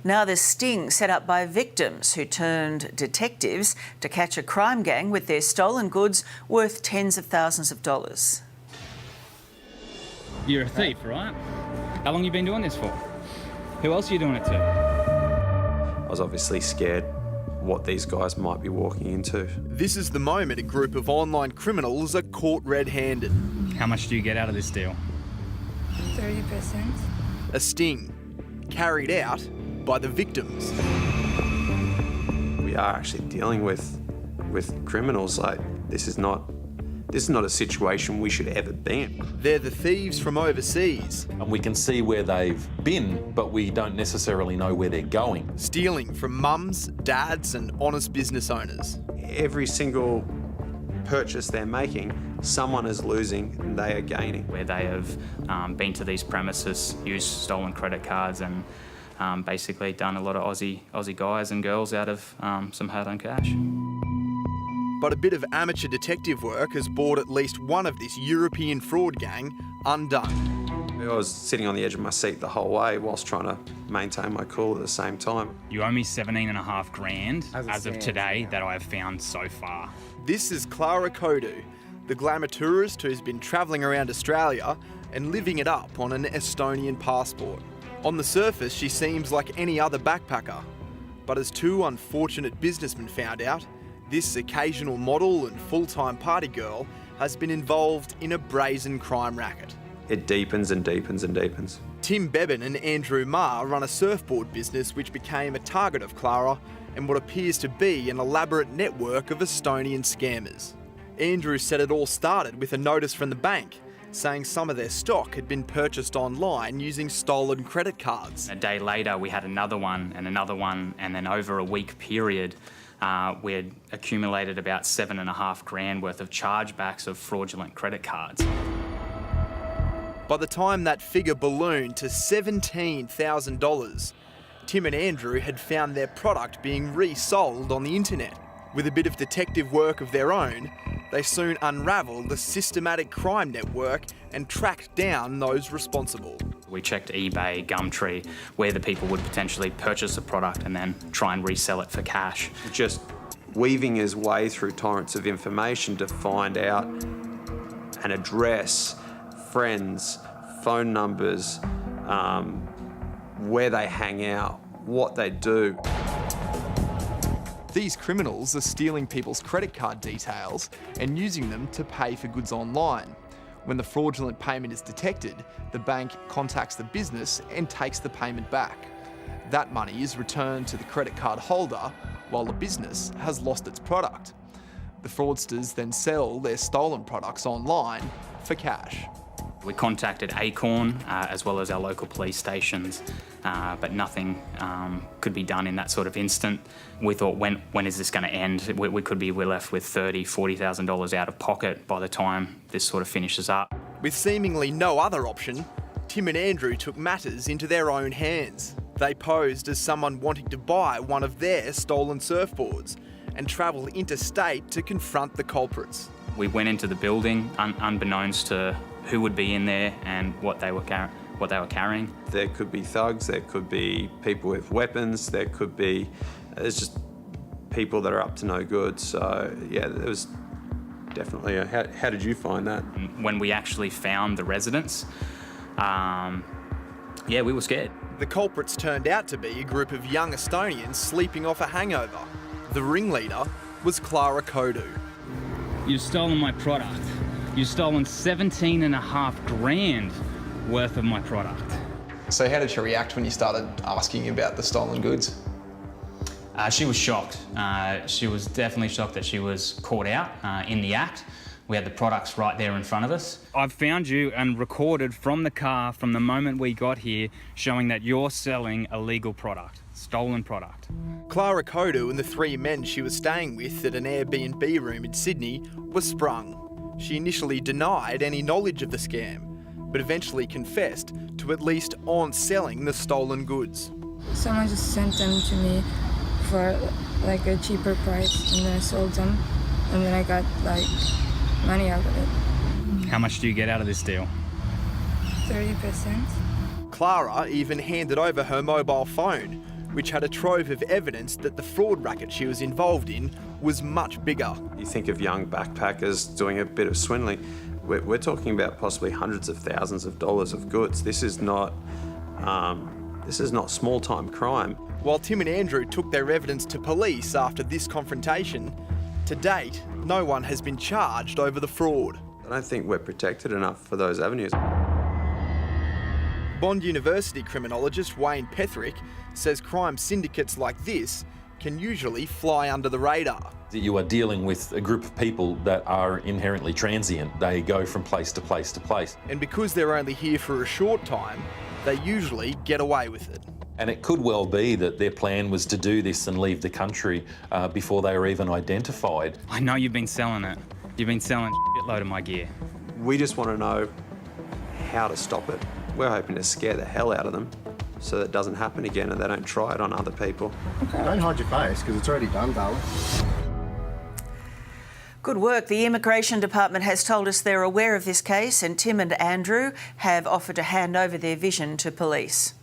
Now there's sting set up by victims who turned detectives to catch a crime gang with their stolen goods worth tens of thousands of dollars. You're a thief, right? How long you been doing this for? Who else are you doing it to? I was obviously scared what these guys might be walking into. This is the moment a group of online criminals are caught red-handed. How much do you get out of this deal? 30%. A sting carried out by the victims. We are actually dealing with criminals. Like, this is not a situation we should ever be in. They're the thieves from overseas, And we can see where they've been, but we don't necessarily know where they're going. stealing from mums, dads and honest business owners. Every single purchase they're making, someone is losing and they are gaining. Where they have been to these premises, used stolen credit cards and basically done a lot of Aussie guys and girls out of some hard-earned cash. But a bit of amateur detective work has brought at least one of this European fraud gang undone. I was sitting on the edge of my seat the whole way whilst trying to maintain my cool at the same time. You owe me 17.5 grand as of today that I have found so far. This is Clara Kodu, the glamour tourist who's been travelling around Australia and living it up on an Estonian passport. On the surface, she seems like any other backpacker. But as two unfortunate businessmen found out, this occasional model and full-time party girl has been involved in a brazen crime racket. It deepens and deepens and deepens. Tim Bevan and Andrew Ma run a surfboard business which became a target of Clara and what appears to be an elaborate network of Estonian scammers. Andrew said it all started with a notice from the bank saying some of their stock had been purchased online using stolen credit cards. A day later, we had another one, and then over a week period, we had accumulated about 7.5 grand worth of chargebacks of fraudulent credit cards. By the time that figure ballooned to $17,000, Tim and Andrew had found their product being resold on the internet. With a bit of detective work of their own, they soon unravelled a systematic crime network and tracked down those responsible. We checked eBay, Gumtree, where the people would potentially purchase a product and then try and resell it for cash. Just weaving his way through torrents of information to find out an address, friends, phone numbers, where they hang out, what they do. These criminals are stealing people's credit card details and using them to pay for goods online. When the fraudulent payment is detected, the bank contacts the business and takes the payment back. That money is returned to the credit card holder while the business has lost its product. The fraudsters then sell their stolen products online for cash. We contacted Acorn as well as our local police stations, but nothing could be done in that sort of instant. We thought, when is this going to end? We're left with $30,000, $40,000 out of pocket by the time this sort of finishes up. With seemingly no other option, Tim and Andrew took matters into their own hands. They posed as someone wanting to buy one of their stolen surfboards and travelled interstate to confront the culprits. We went into the building unbeknownst to who would be in there and what they were carrying. There could be thugs, there could be people with weapons, there's just people that are up to no good. So yeah, there was definitely how did you find that? When we actually found the residence, we were scared. The culprits turned out to be a group of young Estonians sleeping off a hangover. The ringleader was Clara Kodu. You've stolen my product. You've stolen 17.5 grand worth of my product. So how did she react when you started asking about the stolen goods? She was shocked. She was definitely shocked that she was caught out in the act. We had the products right there in front of us. I've found you and recorded from the car from the moment we got here showing that you're selling illegal product, stolen product. Clara Kodu and the three men she was staying with at an Airbnb room in Sydney were sprung. She initially denied any knowledge of the scam, but eventually confessed to at least on selling the stolen goods. Someone just sent them to me for like a cheaper price, and then I sold them, and then I got like money out of it. How much do you get out of this deal? 30%. Clara even handed over her mobile phone, which had a trove of evidence that the fraud racket she was involved in was much bigger. You think of young backpackers doing a bit of swindling. We're talking about possibly hundreds of thousands of dollars of goods. This is not small-time crime. While Tim and Andrew took their evidence to police after this confrontation, to date, no one has been charged over the fraud. I don't think we're protected enough for those avenues. Bond University criminologist Wayne Petherick says crime syndicates like this can usually fly under the radar. You are dealing with a group of people that are inherently transient. They go from place to place to place. And because they're only here for a short time, they usually get away with it. And it could well be that their plan was to do this and leave the country before they were even identified. I know you've been selling it. You've been selling a shitload of my gear. We just want to know how to stop it. We're hoping to scare the hell out of them so that it doesn't happen again and they don't try it on other people. Okay, don't hide your face because it's already done, darling. Good work. The Immigration Department has told us they're aware of this case, and Tim and Andrew have offered to hand over their vision to police.